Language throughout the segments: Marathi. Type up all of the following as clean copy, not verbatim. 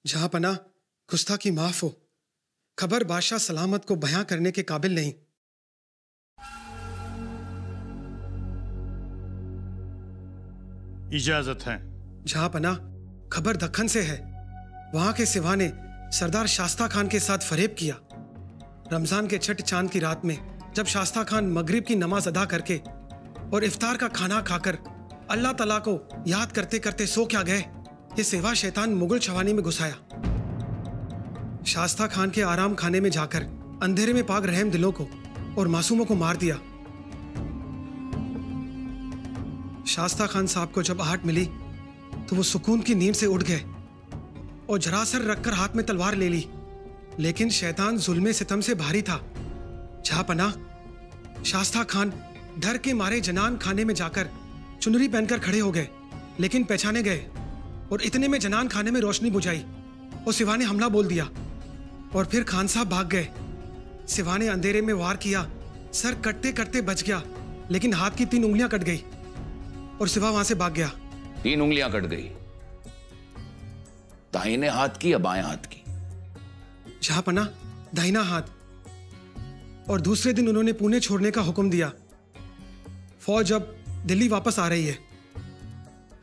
जहां पना गुस्ताखी माफ हो। खबर बादशाह सलामत को बयां करने के काबिल नहीं। इजाजत है। जहां पना खबर दक्खन से है। वहां के सिवा ने सरदार शास्ता खान के साथ फरेब किया। रमजान के छठ चांद की रात में जब शास्ता खान मगरिब की नमाज अदा करके और इफ्तार का खाना खाकर अल्लाह तला को याद करते करते सो क्या गए, ये सेवा शैतान मुगल छवानी में घुसाया। शास्ता खान के आराम खाने में जाकर अंधेरे में पाक रहम दिलों को और मासूमों को मार दिया। शास्ता खान साहब को जब आहट मिली तो वो सुकून की नींद से उठ गए और जरासर रखकर हाथ में तलवार ले ली। लेकिन शैतान जुल्मे सितम से भारी था। जहां पना शास्ता खान डर के मारे जनान खाने में जाकर चुनरी पहनकर खड़े हो गए, लेकिन पहचाने गए और इतने में जनान खाने में रोशनी बुझाई और सिवा ने हमला बोल दिया और फिर खान साहब भाग गए। सिवा ने अंधेरे में वार किया, सर कटते कटते बच गया, लेकिन हाथ की 3 उंगलियां कट गई और सिवा वहां से भाग गया। 3 उंगलियां कट गई, दाहिने हाथ की या बाएं हाथ की? जहां पना दाहिना हाथ। और दूसरे दिन उन्होंने पुणे छोड़ने का हुक्म दिया। फौज अब दिल्ली वापस आ रही है।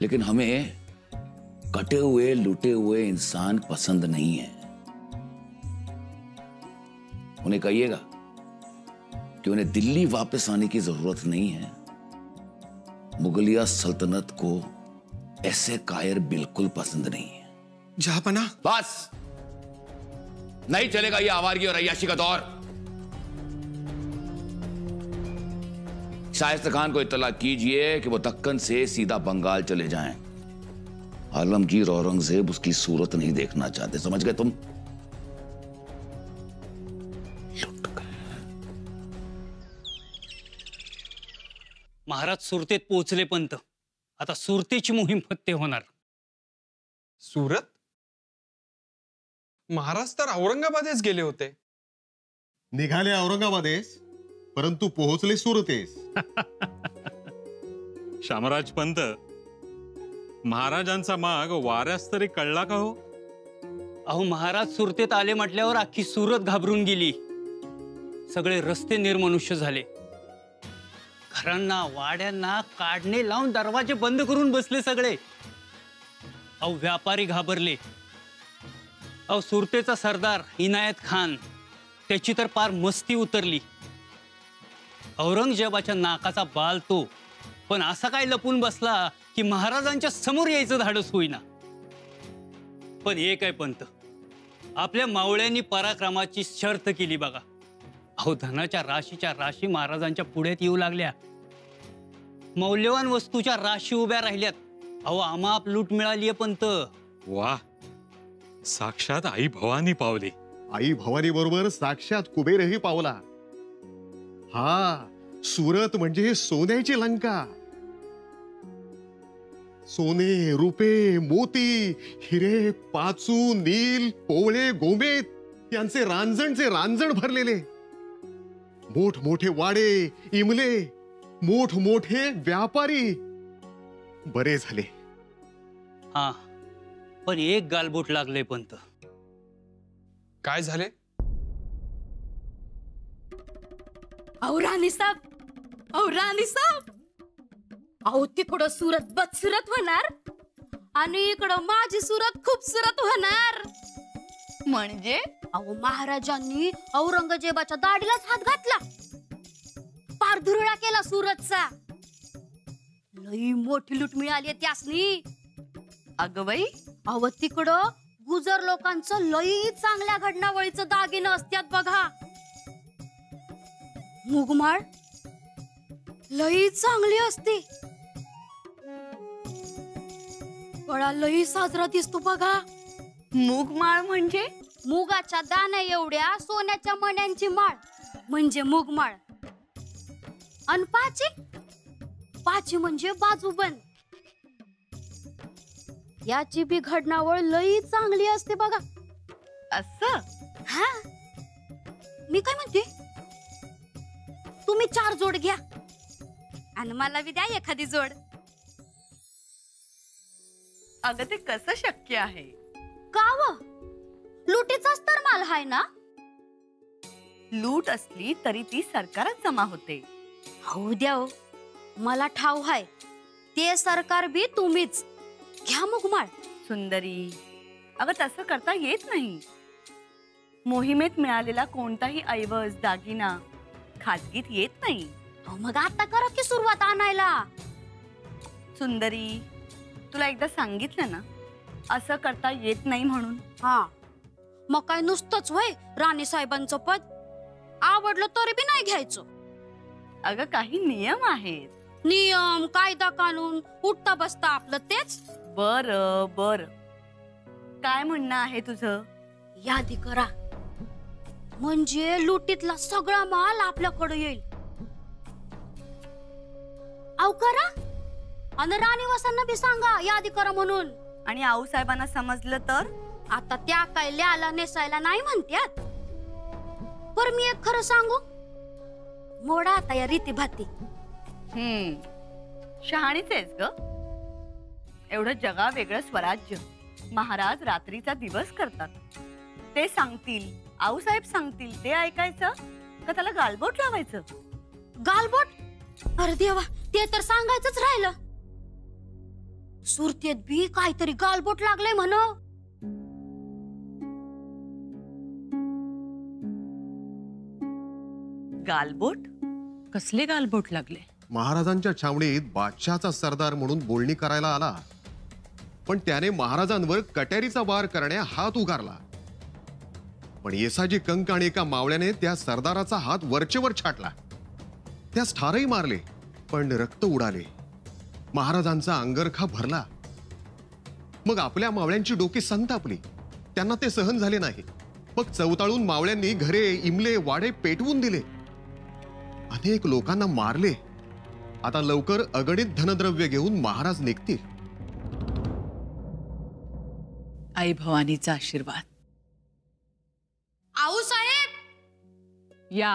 लेकिन हमें कटे हुए लूटे हुए इंसान पसंद नहीं है। उन्हें कहिएगा कि उन्हें दिल्ली वापस आने की जरूरत नहीं है। मुगलिया सल्तनत को ऐसे कायर बिल्कुल पसंद नहीं है। जहां पना बस नहीं चलेगा ये आवारगी और अय्याशी का दौर। शाइस्ता खान को इत्तला कीजिए कि वो दक्कन से सीधा बंगाल चले जाएं। आलमगीर औरंगजेब उसकी सूरत नहीं देखना चाहते, समझ गए तुम? लुट गए। महाराज सुरतेत पोहोचले पंत। आता सुरतेची मोहीम फत्ते होणार। सुरत? महाराज तर औरंगाबादेस गेले होते। निघाले औरंगाबादेस, परंतु पोहोचले सुरतेस। शामराज पंत, महाराजांचा माग वाऱ्यास तरी कळला का हो? अहो महाराज सुरतेत आले म्हटल्यावर अख्खी सुरत घाबरून गेली। सगळे रस्ते निर्मनुष्य झाले। घरांना वाड्यांना काढणे लावून दरवाजे बंद करून बसले सगळे। अहो व्यापारी घाबरले। अहो सुरतेचा सरदार इनायत खान, त्याची तर पार मस्ती उतरली। औरंगजेबाच्या नाकाचा बाल तो, पण असा काय लपून बसला की महाराजांच्या समोर यायचं धाडस होईना। पण एक आहे पंत, आपल्या मावळ्यांनी पराक्रमाची शर्त केली बघा। अहो धनाच्या राशी महाराजांच्या पुढ्यात येऊ लागल्या। मौल्यवान वस्तूच्या राशी उभ्या राहिल्यात। अहो आमाप लूट मिळाली आहे पंत। वाह, साक्षात आई भवानी पावली। आई भवानी बरोबर साक्षात कुबेरही पावला। हा, सुरत म्हणजे सोन्याची लंका। सोने, रुपे, मोती, हिरे, पाचू, नील, पोवळे, गोमेत यांचे रांजणचे रांजण भरलेले। मोठमोठे वाडे, इमले, मोठमोठे व्यापारी। बरे झाले। हा, पण एक गालबोट लागले पंत। काय झाले? अहो राणी साहेब, अहो तिकडं सुरत बदसुरत होणार आणि इकडं माझी सुरत खूबसूरत होणार। म्हणजे अहो महाराजांनी औरंगजेबाच्या दाढीलाच हात घातला, पार धुरळा केला सुरतचा। लई मोठी लूट मिळाली त्यासनी। अगं बाई, अहो तिकडं गुजर लोकांचं लई चांगल्या घडणावळीचं दागिनं असतात बघा। मुगमाळ लई चांगली असते, गळा लई साजरा दिसतो बघा। मुगमाळ म्हणजे मुगाच्या दाण्या एवढ्या सोन्याच्या मण्यांची माळ म्हणजे मुगमाळ। अन पाची म्हणजे बाजूबंद। याची बी घडणावळ लई चांगली असते बघा। असं? हा, मी काय म्हणते, तुम्ही 4 जोड घ्या आणि मला बी द्या एखादी जोड। अगं ते कसं शक्य आहे? का व? लुटीचाच तर माल हाय ना. लूट असली तरी ती सरकारच जमा होते. हो द्या हो. मला ठाव हाय ते सरकार बी तुम्हीच. घ्या मुगमाळ. सुंदरी, अगं तसं करता येत नाही. मोहिमेत मिळालेला कोणताही ऐवज दागिना खाजगीत येत नाही. अहो, मग आता करा की सुरुवात आणायला. सुंदरी, तुला एकदा सांगितलं ना असं करता येत नाही म्हणून. हा, मग काय नुसतंच वय राणी साहेबांचं पद आवडलं तरी बी नाही घ्यायचं. अगं काही नियम आहेत. नियम कायदा कानून उठता बसता आपलं तेच. बर बर, काय म्हणणं आहे तुझं? यादी करा म्हणजे लुटीतला सगळा माल आपल्याकडे येईल. अहो करा आणि राणीवासांना बी सांगा यादी करा म्हणून. आणि आऊसाहेबांना समजलं तर? आता त्या काय ल्याला नेसायला नाही म्हणत्यात. पर मी एक खरं सांगू, मोडा आता या रीती भाती. शहाणीच आहेस ग. एवढं जगा वेगळं स्वराज्य महाराज रात्रीचा दिवस करतात. ते सांगतील, आऊसाहेब सांगतील ते ऐकायचं का त्याला गालबोट लावायचं? गालबोट? अरे देवा, ते तर सांगायचंच राहिलं. सुरतेत बी काहीतरी गालबोट लागलंय म्हण. गालबोट? कसले गालबोट लागले? महाराजांच्या छावणीत बादशहाचा सरदार म्हणून बोलणी करायला आला, पण त्याने महाराजांवर कट्यारीचा वार करण्या हात उगारला. पण येसाजी कंक आणि एका मावळ्याने त्या सरदाराचा हात वरचेवर छाटला. त्यास ठारही मारले, पण रक्त उडाले. महाराजांचा अंगरखा भरला. मग आपल्या मावळ्यांची डोकी संतापली. त्यांना ते सहन झाले नाही. मग चवताळून मावळ्यांनी घरे, इमले, वाडे पेटवून दिले. अनेक लोकांना मारले. आता लवकर अगणित धनद्रव्य घेऊन महाराज निघतील. आई भवानीचा आशीर्वाद. आऊसाहेब, या.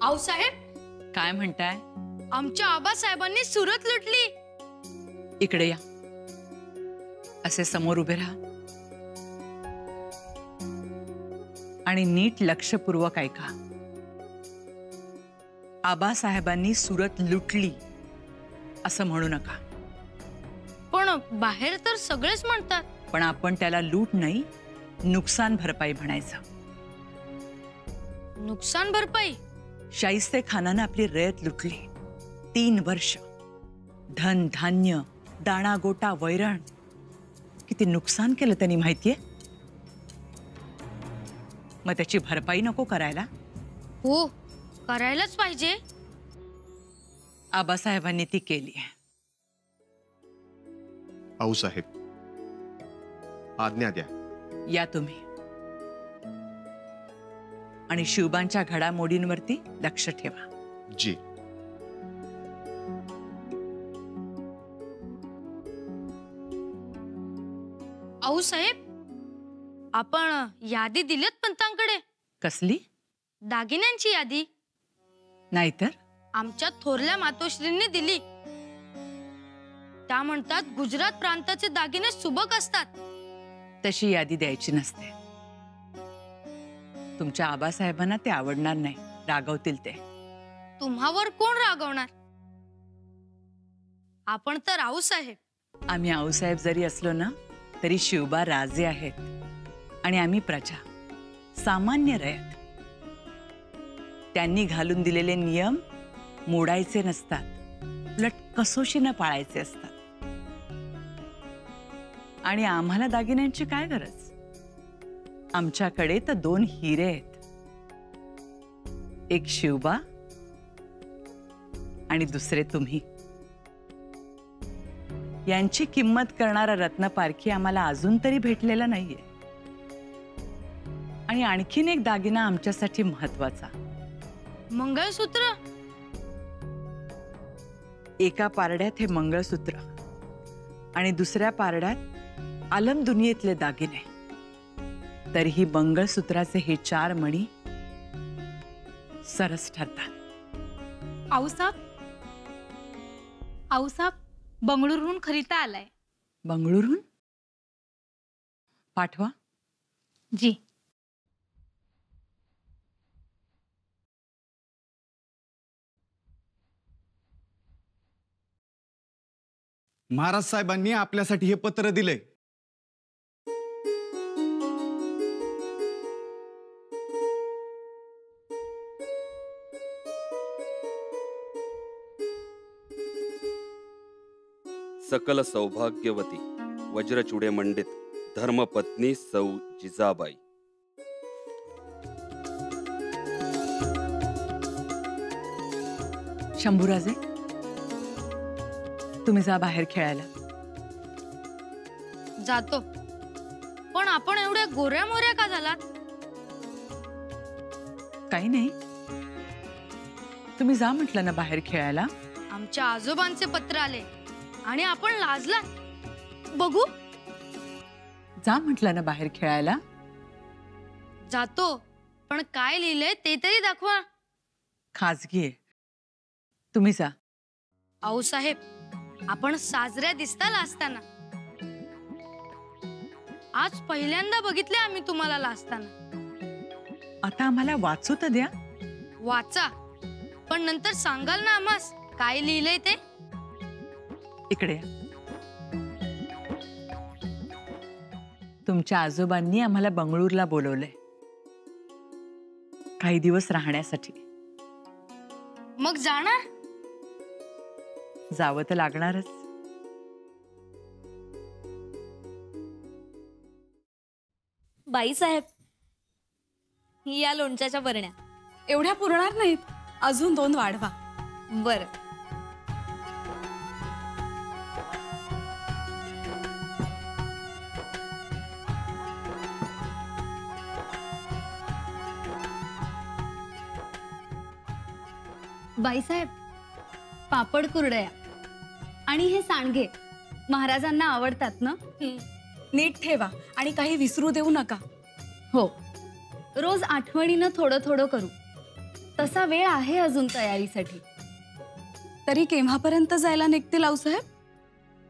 आऊसाहेब, काय म्हणताय? आमच्या आबासाहेबांनी सुरत लुटली. इकडे या. असे समोर उभे राहा आणि नीट लक्षपूर्वक ऐका. आबासाहेबांनी सुरत लुटली असं म्हणू नका. पण बाहेर तर सगळेच म्हणतात. पण आपण त्याला लूट नाही, नुकसान भरपाई म्हणायचं. नुकसान भरपाई? शाहिस्ते खानानं आपली रयत लुटली. 3 वर्ष धन धान्य, दाणा गोटा, वैरण, किती नुकसान केलं त्यांनी माहितीये. मग त्याची भरपाई नको करायला? हो, करायलाच पाहिजे. आबासाहेबांनी ती केली. आऊसाहेब, आज्ञा द्या. या तुम्ही. आणि शिवबांच्या घडामोडींवरती लक्ष ठेवा. जी. आऊसाहेब, आपण यादी दिलीत पंतांकडे? कसली? दागिन्यांची यादी. नाहीतर आमच्या थोरल्या मातोश्रींनी दिली. त्या म्हणतात गुजरात प्रांताचे दागिने सुबक असतात. तशी यादी द्यायची नसते. तुमच्या आबासाहेबांना ते आवडणार नाही, रागवतील ते. तुम्हावर कोण रागवणार? आपण तर आऊसाहेब. आम्ही आऊसाहेब जरी असलो ना तरी शिवबा राजे आहेत आणि आम्ही प्रजा, सामान्य रयत. त्यांनी घालून दिलेले नियम मोडायचे नसतात, उलट कसोशीनं पाळायचे असतात. आणि आम्हाला दागिन्यांची काय गरज? आमच्याकडे तर 2 हिरे आहेत. एक शिवबा आणि दुसरे तुम्ही. यांची किंमत करणारा रत्नपारखी आम्हाला अजून तरी भेटलेला नाहीये. आणि आणखीन एक दागिना आमच्यासाठी महत्वाचा. मंगळसूत्र? एका पारड्यात हे मंगळसूत्र आणि दुसऱ्या पारड्यात आलम दुनियेतले दागिने. तर ही मंगळसूत्राचे हे 4 मणी सरस ठरतात. आऊसाहेब बंगळुरूहून खरीदा आलाय. बंगळुरून? पाठवा. जी. महाराज साहेबांनी आपल्यासाठी हे पत्र दिलंय. सकल सौभाग्यवती वज्रचूडे मंडित धर्मपत्नी सौ जिजाबाई. शंभूराजे, तुम्ही जा बाहेर खेळायला. जातो, पण आपण एवढ्या गोऱ्या मोऱ्या का झालात? काही नाही, तुम्ही जा म्हटलं ना बाहेर खेळायला. आमच्या आजोबांचे पत्र आले आणि आपण लाजला. बघू. जा म्हटलं ना बाहेर खेळायला. जातो, पण काय लिहिलंय ते तरी दाखवा. खाजगी आहे, तुम्ही जा. आऊसाहेब, आपण साजऱ्या दिसता लाजताना. आज पहिल्यांदा बघितले आम्ही तुम्हाला लाजताना. आता आम्हाला वाचू तर द्या. वाचा, पण नंतर सांगाल ना आम्हास काय लिहिलंय ते. इकडे या. तुमच्या आजोबांनी आम्हाला बंगळूरला बोलवलंय काही दिवस राहण्यासाठी. मग जाणार? जावं तर लागणारच. बाईसाहेब, या लोणच्याच्या बरण्या. एवढ्या पुरणार नाहीत, अजून 2 वाढवा. बर. बाईसाहेब, पापड कुरडया आणि हे सांडगे महाराजांना आवडतात ना? नीट ठेवा आणि काही विसरू देऊ नका. हो, रोज आठवणीनं थोडं थोडं करू. तसा वेळ आहे अजून तयारीसाठी. तरी केव्हापर्यंत जायला निघतील आऊसाहेब?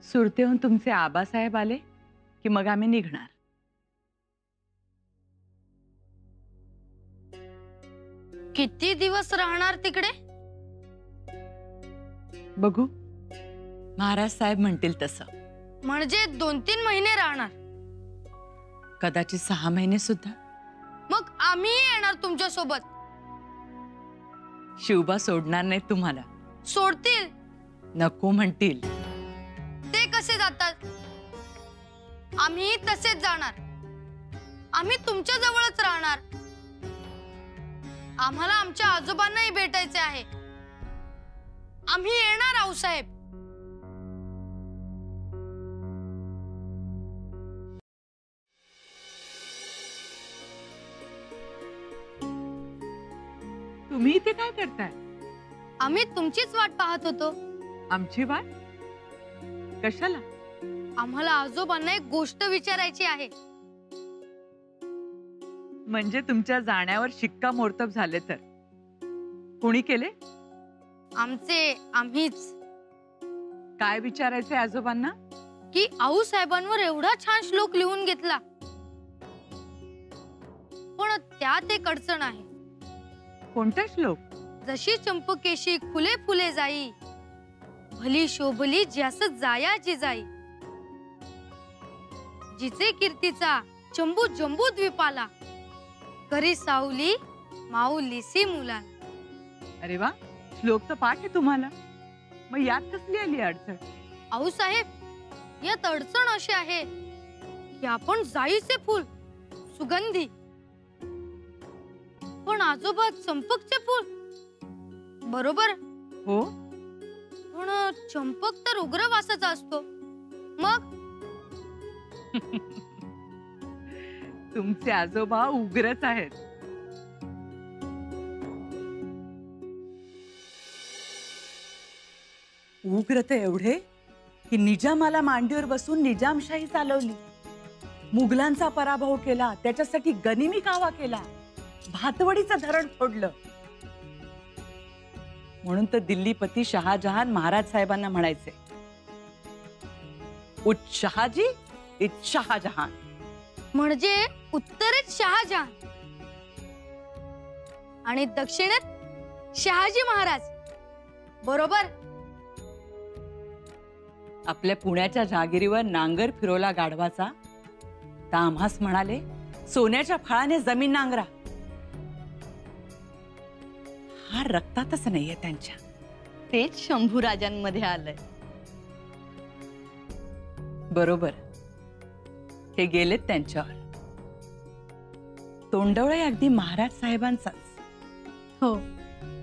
सुरतेहून तुमचे आबासाहेब आले की मग आम्ही निघणार. किती दिवस राहणार तिकडे? बघू, महाराज साहेब म्हणतील तसं. म्हणजे 2-3 महिने राहणार? कदाचित 6 महिने सुद्धा. मग आम्ही येणार तुमच्या सोबत. शिवबा सोडणार नाही तुम्हाला. सोडतील? नको म्हणतील. ते कसे जातात? आम्ही तसेच जाणार. आम्ही तुमच्या जवळच राहणार. आम्हाला आमच्या आजोबांनाही भेटायचे आहे. आम्ही येणार आऊसाहेब. तुम्ही इथे काय करताय? आम्ही तुमचीच वाट पाहत होतो. आमची वाट? कशाला? आम्हाला आजोबांना एक गोष्ट विचारायची आहे. म्हणजे तुमच्या जाण्यावर शिक्कामोर्तब झाले तर? कोणी केले? आम्हीच. काय विचारायचंय आजोबांना? की आऊसाहेबांवर एवढा छान श्लोक लिहून घेतला, पण त्यात एक अडचण आहे. कोणता श्लोक? जशी चंपकेशी खुले फुले जाई, भली शोभली ज्यास जायाची जाई, जिचे कीर्तीचा चंबू जंबू द्वीपाला, करी सावली माऊलीसी मुला. अरे वा, श्लोक तर पाठ आहे तुम्हाला. मग यात कसली आली अडचण? आऊसाहेब, यात अडचण अशी आहे की आपण जाईचे फूल सुगंधी, पण आजोबा चंपकचे फूल. बरोबर? हो, पण चंपक तर उग्र वासाचा असतो. मग तुमचे आजोबा उग्रच आहेत. उग्र तर एवढे की निजामाला मांडीवर बसून निजामशाही चालवली, मुघलांचा पराभव केला, त्याच्यासाठी गनिमी कावा केला, भातवडीचं धरण फोडलं. म्हणून तर दिल्लीपती शहाजहान महाराज साहेबांना म्हणायचे, उच्च शहाजी इच्छा जहान. म्हणजे उत्तरेत शहाजहान आणि दक्षिणेत शहाजी महाराज, बरोबर? आपल्या पुण्याच्या जहागिरीवर नांगर फिरवला गाढवाचा, तर आम्हास म्हणाले सोन्याच्या फळाने जमीन नांगरा. हा रक्तातच नाहीये त्यांच्या. तेच शंभूराजांमध्ये आलंय. बरोबर, हे गेलेत त्यांच्यावर. तोंडवळे अगदी महाराज साहेबांचाच. हो,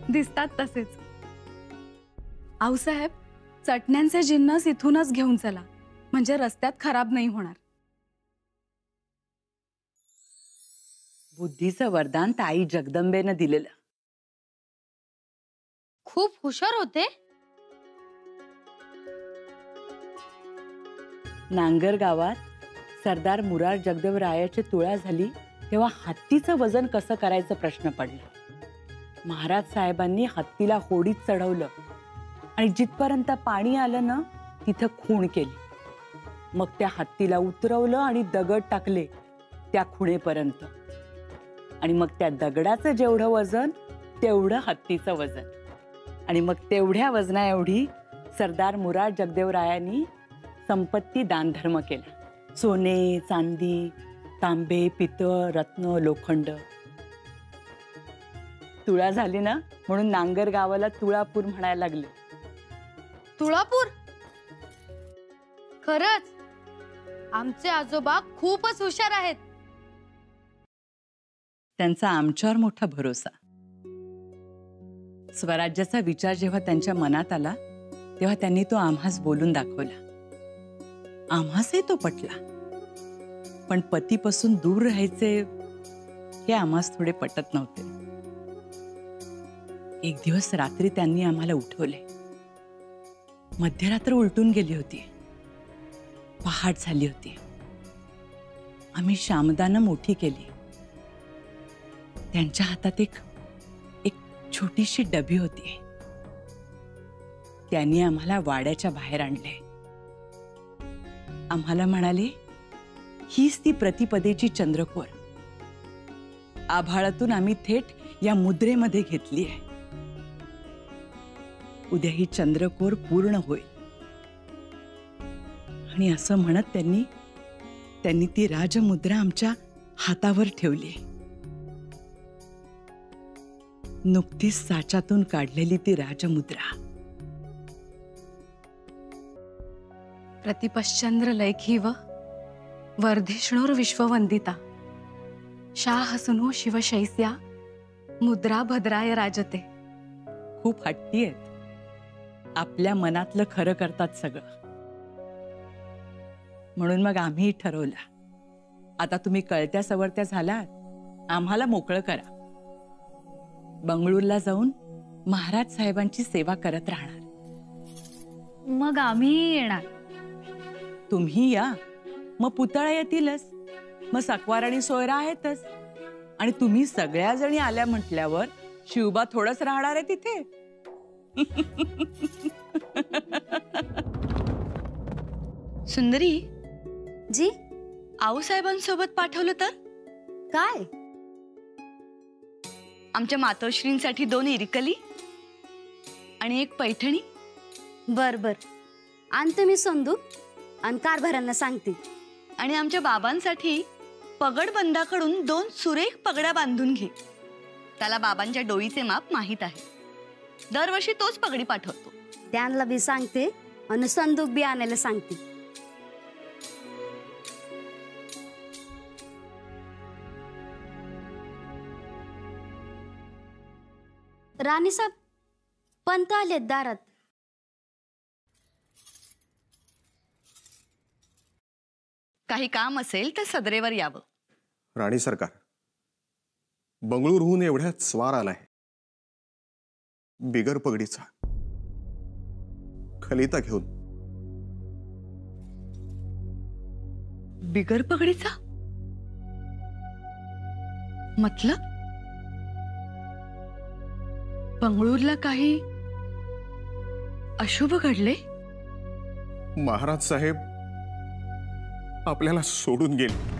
दिसतात तसेच. आऊसाहेब, चटण्यांचे जिन्नस इथूनच घेऊन चला, म्हणजे रस्त्यात खराब नाही होणार. बुद्धीचं वरदान ताई जगदंबेनं दिलेलं. खूप हुशार होते. नांगर गावात सरदार मुरार जगदेवरायाची तुळा झाली तेव्हा हत्तीचं वजन कसं करायचं प्रश्न पडला. महाराज साहेबांनी हत्तीला होडीत चढवलं आणि जिथपर्यंत पाणी आलं ना तिथं खूण केली. मग त्या हत्तीला उतरवलं आणि दगड टाकले त्या खुणेपर्यंत. आणि मग त्या दगडाचं जेवढं वजन तेवढं हत्तीचं वजन. आणि मग तेवढ्या वजना एवढी सरदार मुरार जगदेवरायांनी संपत्ती दानधर्म केला. सोने, चांदी, तांबे, पितळ, रत्न, लोखंड. तुळा झाली ना म्हणून नांगर गावाला तुळापूर म्हणायला लागले. तुळापूर? खरंच आमचे आजोबा खूपच हुशार आहेत. त्यांचा आमच्यावर मोठा भरोसा. स्वराज्याचा विचार जेव्हा त्यांच्या मनात आला तेव्हा त्यांनी तो आम्हास बोलून दाखवला. आम्हासही तो पटला. पण पतीपासून दूर राहायचे हे आम्हास थोडे पटत नव्हते. एक दिवस रात्री त्यांनी आम्हाला उठवले. मध्यरात्र उलटून गेली होती. पहाट झाली होती. आम्ही शामदानं मोठी केली. त्यांच्या हातात एक छोटीशी डबी होती. त्यांनी आम्हाला वाड्याच्या बाहेर आणले. आम्हाला म्हणाले, हीच ती प्रतिपदेची चंद्रकोर. आभाळातून आम्ही थेट या मुद्रेमध्ये घेतली आहे. उद्या ही चंद्रकोर पूर्ण होईल. आणि असं म्हणत त्यांनी ती राजमुद्रा आमच्या हातावर ठेवली. नुकतीच साच्यातून काढलेली ती राजमुद्रा. प्रतिपश्चंद्र लैखीव वर्धिष्णुर विश्ववंदिता शाहसुनो शिवशैस्या मुद्रा भद्राय राजते. खूप हट्टी आहेत. आपल्या मनातलं खरं करतात सगळं. म्हणून मग आम्ही ठरवलं, आता तुम्ही कळत्या सवरत्या झालात, आम्हाला मोकळं करा. बंगळूरला जाऊन महाराज साहेबांची सेवा करत राहणार. मग आम्ही येणार. तुम्ही या, मग पुतळा येतीलच, मग सकवार आणि सोयरा आहेतच. आणि तुम्ही सगळ्या जणी आल्या म्हटल्यावर शिवबा थोडंच राहणार आहे तिथे. सुंदरी जी, आऊसाहेबांसोबत पाठवलं तर काय? आमच्या मातोश्रींसाठी 2 इरकली आणि 1 पैठणी. बर बर, आणते मी संदूक आणि कारभारांना सांगते. आणि आमच्या बाबांसाठी पगडबंदाकडून 2 सुरेख पगड्या बांधून घे. त्याला बाबांच्या डोईचे माप माहीत आहे. दरवर्षी तोच पगडी पाठवतो. त्यांना बी सांगते आणि संदूक बी आणायला सांगते. राणी साहेब, पंत आलेत दारात. काही काम असेल तर सदरेवर यावं. राणी सरकार, बंगळूरहून एवढ्यात स्वार आलाय. बिगर पगडीचा, खलिता घेऊन. बिगर पगडीचा मतलब? बंगळूरला काही अशुभ घडले? महाराज साहेब आपल्याला सोडून गेले.